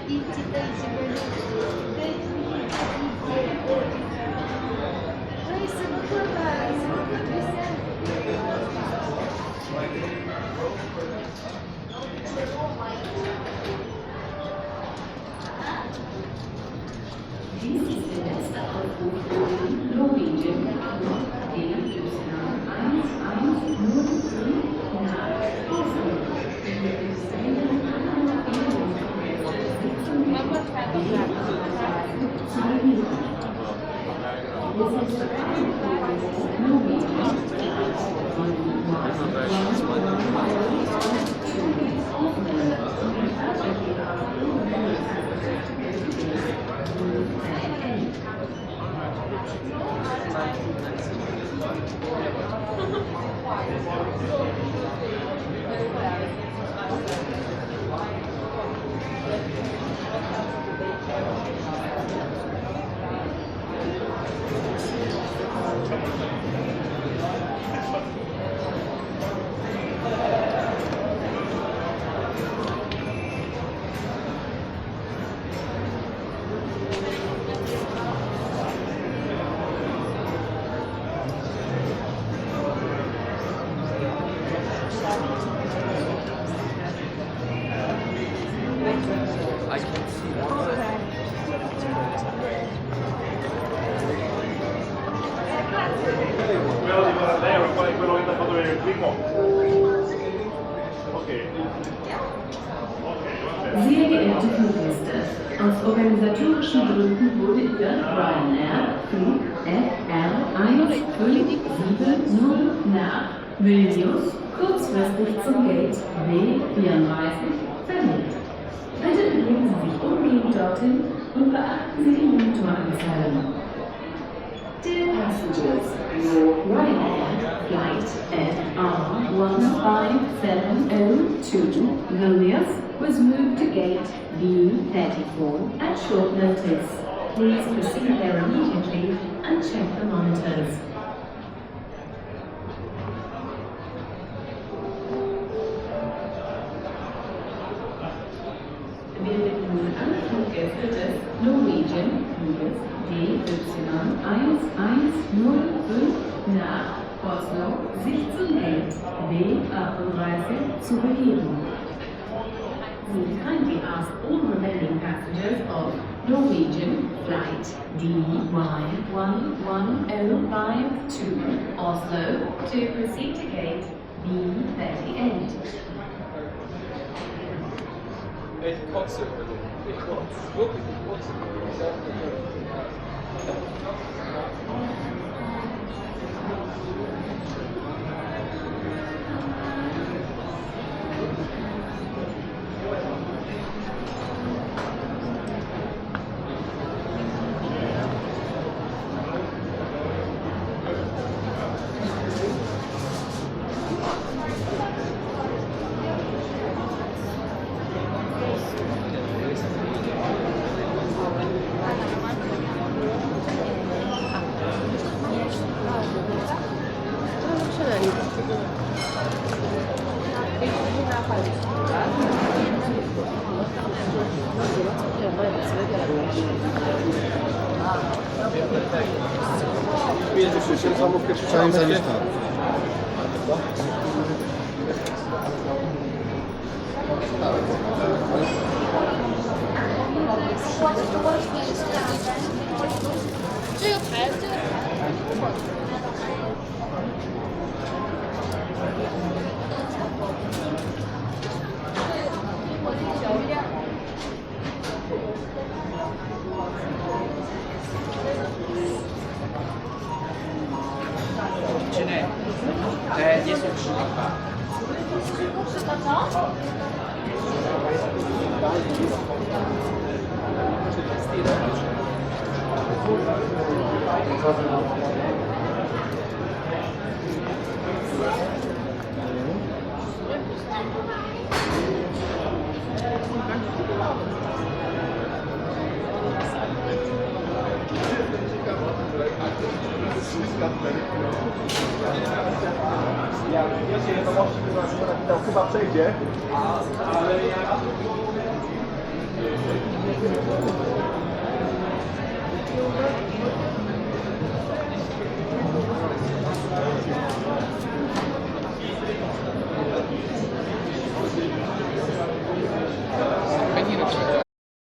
Dies ist der letzte Aufruf für Norwegian BER 1105 nach Oslo. Sehr geehrte Fluggäste, aus organisatorischen Gründen wurde Ihr Ryanair Flug BER 1570 nach Vilnius kurzfristig zum Gate B34 verlegt. Bitte bewegen Sie sich umgehend dorthin und beachten Sie die Motoranzeigen. Dear passengers, your Ryanair flight BR 1570 Vilnius was moved to gate B34 at short notice. Please proceed there immediately and check the monitors. Wir bitten nun alle Fluggäste des Norwegian Fluges BY 1105 nach Oslo sich zum Gate B38 zu begeben. We kindly ask all remaining passengers of Norwegian flight DY11052 Oslo to proceed to gate B38. Ich kotze. Ich kotze. Wirklich, ich kotze. Chyba przejdzie.